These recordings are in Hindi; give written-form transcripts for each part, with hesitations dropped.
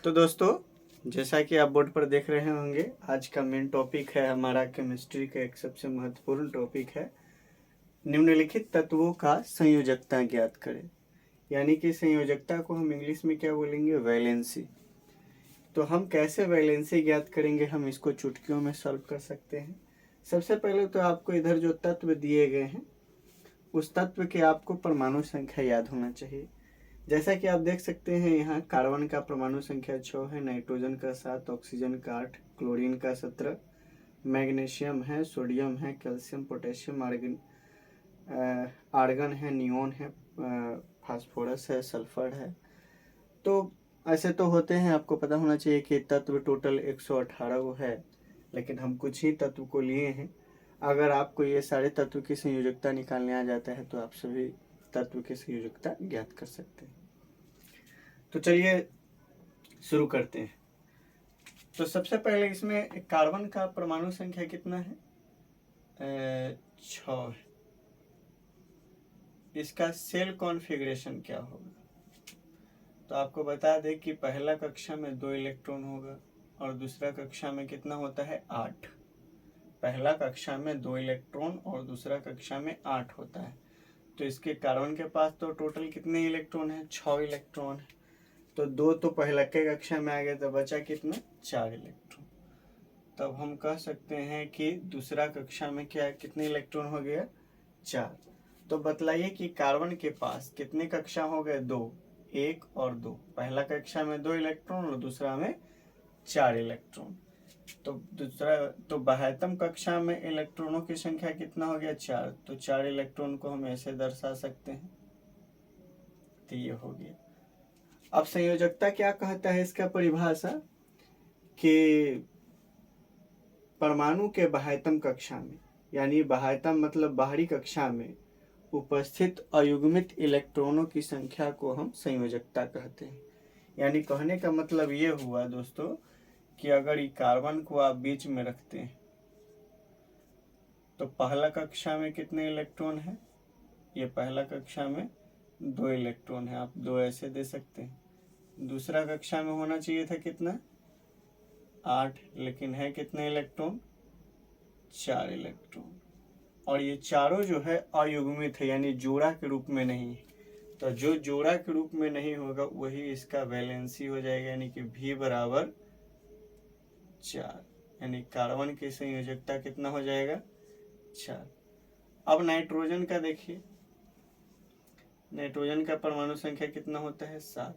तो दोस्तों, जैसा कि आप बोर्ड पर देख रहे होंगे, आज का मेन टॉपिक है हमारा केमिस्ट्री का एक सबसे महत्वपूर्ण टॉपिक है निम्नलिखित तत्वों का संयोजकता ज्ञात करें। यानी कि संयोजकता को हम इंग्लिश में क्या बोलेंगे, वैलेंसी। तो हम कैसे वैलेंसी ज्ञात करेंगे, हम इसको चुटकियों में सॉल्व कर सकते हैं। सबसे पहले तो आपको इधर जो तत्व दिए गए हैं उस तत्व के आपको परमाणु संख्या याद होना चाहिए। जैसा कि आप देख सकते हैं, यहाँ कार्बन का परमाणु संख्या 6 है, नाइट्रोजन का 7, ऑक्सीजन का 8, क्लोरीन का 17, मैग्नीशियम है, सोडियम है, कैल्शियम, पोटेशियम, आर्गन है, नियोन है, फास्फोरस है, सल्फर है। तो ऐसे तो होते हैं, आपको पता होना चाहिए कि तत्व टोटल 118 वो है, लेकिन हम कुछ ही तत्व को लिए हैं। अगर आपको ये सारे तत्व की संयोजकता निकालने आ जाता है तो आप सभी तत्व की संयोजकता ज्ञात कर सकते हैं। तो चलिए शुरू करते हैं। तो सबसे पहले इसमें कार्बन का परमाणु संख्या कितना है, 6 है। इसका सेल कॉन्फ़िगरेशन क्या होगा, तो आपको बता दें कि पहला कक्षा में 2 इलेक्ट्रॉन होगा और दूसरा कक्षा में कितना होता है, 8। पहला कक्षा में 2 इलेक्ट्रॉन और दूसरा कक्षा में 8 होता है। तो इसके कार्बन के पास तो टोटल कितने इलेक्ट्रॉन है, 6 इलेक्ट्रॉन है। तो 2 तो पहला के कक्षा में आ गए, तो बचा कितना, 4 इलेक्ट्रॉन। तब हम कह सकते हैं कि दूसरा कक्षा में क्या कितने इलेक्ट्रॉन हो गया, 4। तो बतलाइए कि कार्बन के पास कितने कक्षा हो गए, 2, 1 और 2। पहला कक्षा में 2 इलेक्ट्रॉन और दूसरा में 4 इलेक्ट्रॉन। तो तो बाह्यतम कक्षा में इलेक्ट्रॉनों की संख्या कितना हो गया, 4। तो 4 इलेक्ट्रॉन को हम ऐसे दर्शा सकते हैं। तो ये हो गया। अब संयोजकता क्या कहता है, इसका परिभाषा कि परमाणु के बाह्यतम कक्षा में, यानी बाह्यतम मतलब बाहरी कक्षा में उपस्थित अयुग्मित इलेक्ट्रॉनों की संख्या को हम संयोजकता कहते हैं। यानी कहने का मतलब ये हुआ दोस्तों कि अगर ये कार्बन को आप बीच में रखते हैं तो पहला कक्षा में कितने इलेक्ट्रॉन है, ये पहला कक्षा में 2 इलेक्ट्रॉन है, आप 2 ऐसे दे सकते हैं। दूसरा कक्षा में होना चाहिए था कितना, 8, लेकिन है कितने इलेक्ट्रॉन, 4 इलेक्ट्रॉन। और ये चारों जो है अयुग्मित है, यानी जोड़ा के रूप में नहीं है। तो जो जोड़ा के रूप में नहीं होगा वही इसका वैलेंसी हो जाएगा, यानी कि V बराबर 4। यानी कार्बन की संयोजकता कितना हो जाएगा, 4। अब नाइट्रोजन का देखिए, नाइट्रोजन का परमाणु संख्या कितना होता है, 7।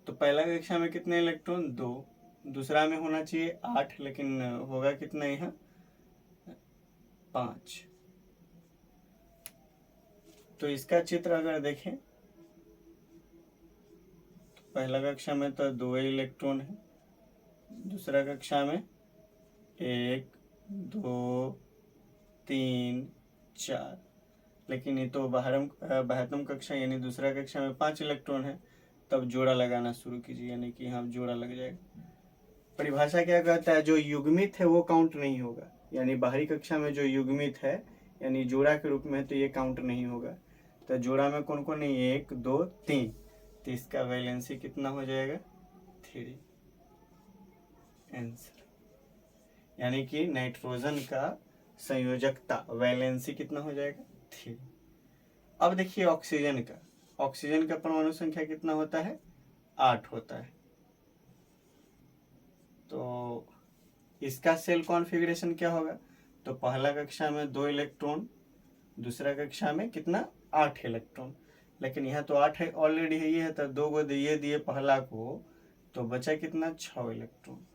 तो पहला कक्षा में कितने इलेक्ट्रॉन, 2। दूसरा में होना चाहिए 8, लेकिन होगा कितना यहाँ, 5। तो इसका चित्र अगर देखें तो पहला कक्षा में तो 2 इलेक्ट्रॉन है, दूसरा कक्षा में 1, 2, 3, 4, लेकिन ये तो बाह्यतम कक्षा यानी दूसरा कक्षा में 5 इलेक्ट्रॉन है। तब जोड़ा लगाना शुरू कीजिए, यानी कि यहाँ जोड़ा लग जाएगा। परिभाषा क्या कहता है, जो युग्मित है वो काउंट नहीं होगा। यानी बाहरी कक्षा में जो युग्मित है यानी जोड़ा के रूप में, तो ये काउंट नहीं होगा। तो जोड़ा में कौन कौन है, 1, 2, 3। तो इसका वैलेंसी कितना हो जाएगा, 3 आंसर। यानी कि नाइट्रोजन का संयोजकता वैलेंसी कितना हो जाएगा, 3। अब देखिए ऑक्सीजन का, ऑक्सीजन का परमाणु संख्या कितना होता है, 8 होता है। तो इसका सेल कॉन्फ़िगरेशन क्या होगा, तो पहला कक्षा में 2 इलेक्ट्रॉन, दूसरा कक्षा में कितना, 8 इलेक्ट्रॉन। लेकिन यहाँ तो 8 है ऑलरेडी है, ये है तो 2 को ये दिए पहला को, तो बचा कितना, 6 इलेक्ट्रॉन।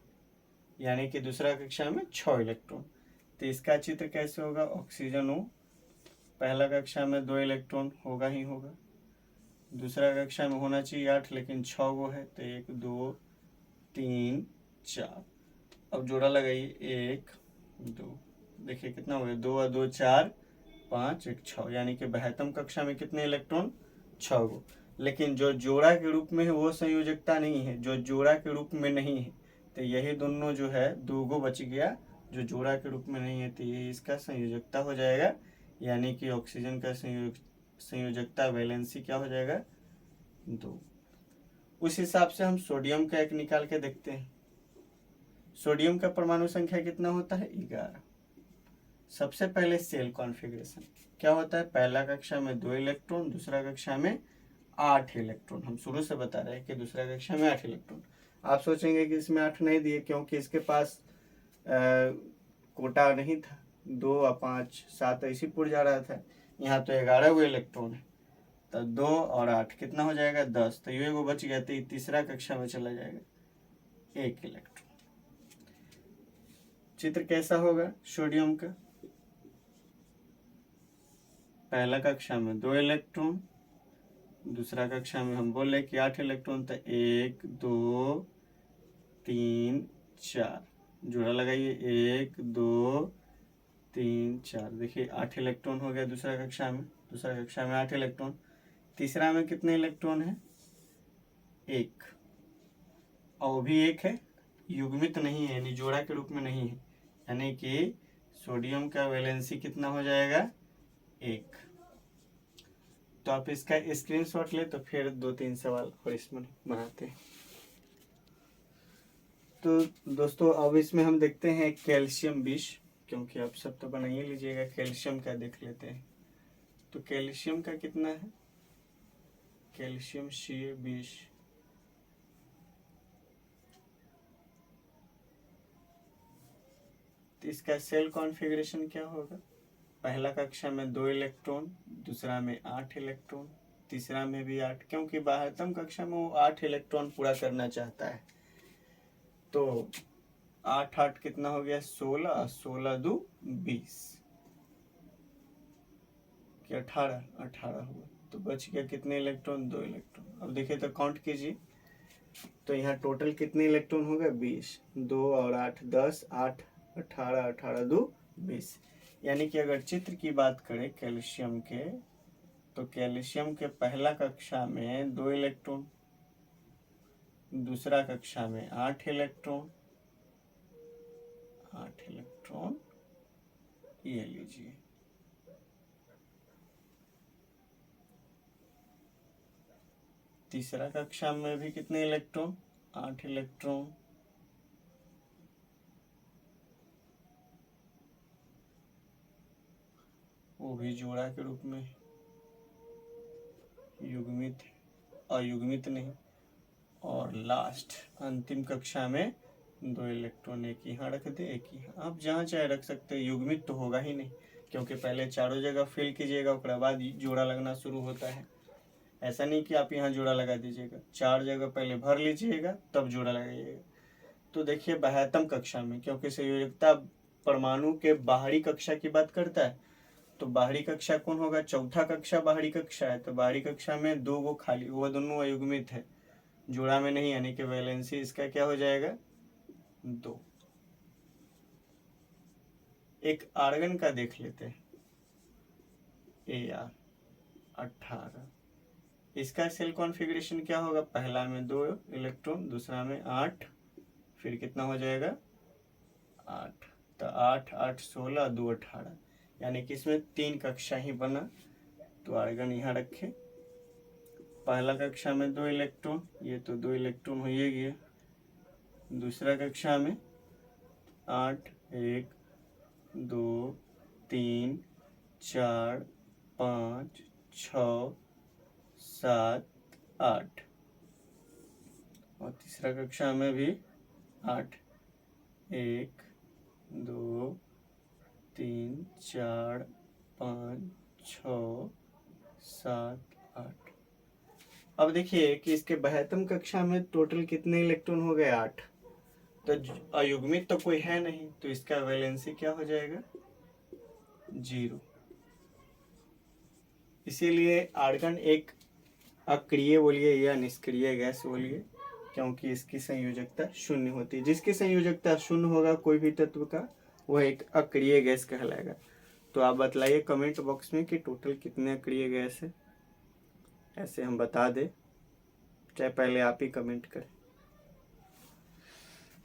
यानी कि दूसरा कक्षा में 6 इलेक्ट्रॉन। तो इसका चित्र कैसे होगा, ऑक्सीजन हो, पहला कक्षा में 2 इलेक्ट्रॉन होगा ही होगा, दूसरा कक्षा में होना चाहिए 8, लेकिन 6 वो है, तो 1, 2, 3, 4। अब जोड़ा लगाइए, 1, 2, देखिए कितना हो गया, 2 और 2 4, 5, 1 6। यानी कि बाह्यतम कक्षा में कितने इलेक्ट्रॉन, 6 को। लेकिन जो जोड़ा के रूप में है वो संयोजकता नहीं है, जो जोड़ा के रूप में नहीं है। तो यही दोनों जो है 2 गो बच गया जो जोड़ा के रूप में नहीं है, तो ये इसका संयोजकता हो जाएगा। यानी कि ऑक्सीजन का संयोजकता वैलेंसी क्या हो जाएगा, 2। उस हिसाब से हम सोडियम का एक निकाल के देखते हैं। सोडियम का परमाणु संख्या कितना होता है? 11। सबसे पहले सेल कॉन्फ़िगरेशन क्या होता है? पहला कक्षा में 2 इलेक्ट्रॉन, दूसरा कक्षा में 8 इलेक्ट्रॉन। हम शुरू से बता रहे हैं कि दूसरा कक्षा में 8 इलेक्ट्रॉन। आप सोचेंगे कि इसमें 8 नहीं दिए क्योंकि इसके पास कोटा नहीं था, 2 और 5 7 ऐसी पुर जा रहा था। यहाँ तो 11 वो इलेक्ट्रॉन है, तो 2 और 8 कितना हो जाएगा? 10। तो ये वो बच गया, तो तीसरा कक्षा में चला जाएगा 1 इलेक्ट्रॉन। चित्र कैसा होगा सोडियम का? पहला कक्षा में 2 इलेक्ट्रॉन, दूसरा कक्षा में हम बोले कि 8 इलेक्ट्रॉन, तो 1 2 3 4 जोड़ा लगाइए, 1 2 3 4। देखिए 8 इलेक्ट्रॉन हो गया दूसरा कक्षा में। दूसरा कक्षा में 8 इलेक्ट्रॉन। तीसरा में कितने इलेक्ट्रॉन है? 1, और वो भी 1 है, युग्मित नहीं है, यानी जोड़ा के रूप में नहीं है, यानी कि सोडियम का वैलेंसी कितना हो जाएगा? 1। तो आप इसका स्क्रीनशॉट ले, तो फिर 2-3 सवाल और इसमें बनाते हैं। तो दोस्तों अब इसमें हम देखते हैं कैल्शियम 20, क्योंकि आप सब तो बना ही लीजिएगा। कैल्शियम का देख लेते हैं। तो कैल्शियम का कितना है? Calcium Ca20। तो इसका सेल कॉन्फ़िगरेशन क्या होगा? पहला कक्षा में 2 इलेक्ट्रॉन, दूसरा में 8 इलेक्ट्रॉन, तीसरा में भी 8, क्योंकि बाह्यतम कक्षा में वो 8 इलेक्ट्रॉन पूरा करना चाहता है। तो 8 8 कितना हो गया? 16, 16 2 20, क्या 18? 18 हुआ। तो बच गया कितने इलेक्ट्रॉन? 2 इलेक्ट्रॉन। अब देखिए तो काउंट कीजिए, तो यहाँ टोटल कितने इलेक्ट्रॉन हो गए? 20। 2 और 8 10, 8 18, 18 2 20। यानी कि अगर चित्र की बात करें कैल्शियम के, तो कैल्शियम के पहला कक्षा में 2 इलेक्ट्रॉन, दूसरा कक्षा में 8 इलेक्ट्रॉन, 8 इलेक्ट्रॉन ये लीजिए। तीसरा कक्षा में भी कितने इलेक्ट्रॉन? 8 इलेक्ट्रॉन, वो भी जोड़ा के रूप में, युग्मित अयुग्मित नहीं। और लास्ट अंतिम कक्षा में 2 इलेक्ट्रॉन, एक यहाँ रख दे, एक यहाँ। आप जहाँ चाहे रख सकते हैं, युग्मित तो होगा ही नहीं, क्योंकि पहले चारों जगह फिल कीजिएगा, उसके बाद जोड़ा लगना शुरू होता है। ऐसा नहीं कि आप यहाँ जोड़ा लगा दीजिएगा, 4 जगह पहले भर लीजिएगा तब जोड़ा लगाइएगा। तो देखिए बाह्यतम कक्षा में, क्योंकि संयोजकता परमाणु के बाहरी कक्षा की बात करता है, तो बाहरी कक्षा कौन होगा? चौथा कक्षा बाहरी कक्षा है। तो बाहरी कक्षा में 2 गो खाली, वो दोनों अयुग्मित है, जोड़ा में नहीं, यानी कि वैलेंसी इसका क्या हो जाएगा? 2। एक आर्गन का देख लेते हैं, Ar 18। इसका सेल कॉन्फ़िगरेशन क्या होगा? पहला में 2 इलेक्ट्रॉन, दूसरा में 8, फिर कितना हो जाएगा? 8। तो 8 8 16 2 18, यानी कि इसमें 3 कक्षा ही बना। तो आर्गन यहाँ रखे। पहला कक्षा में 2 इलेक्ट्रॉन, ये तो 2 इलेक्ट्रॉन हो ही गया। दूसरा कक्षा में 8, 1 2 3 4 5 6 7 8, और तीसरा कक्षा में भी 8, 1 2 3 4 5 6 7 8। अब देखिए कि इसके बाह्यतम कक्षा में टोटल कितने इलेक्ट्रॉन हो गए? 8। तो अयुग्मित तो कोई है नहीं, तो इसका वैलेंसी क्या हो जाएगा? 0। इसीलिए आर्गन एक अक्रिय बोलिए या निष्क्रिय गैस बोलिए, क्योंकि इसकी संयोजकता 0 होती है। जिसकी संयोजकता 0 होगा कोई भी तत्व का, वह एक अक्रिय गैस कहलाएगा। तो आप बतलाइए कमेंट बॉक्स में कि टोटल कितने अक्रिय गैस है, ऐसे हम बता दें, चाहे पहले आप ही कमेंट करें।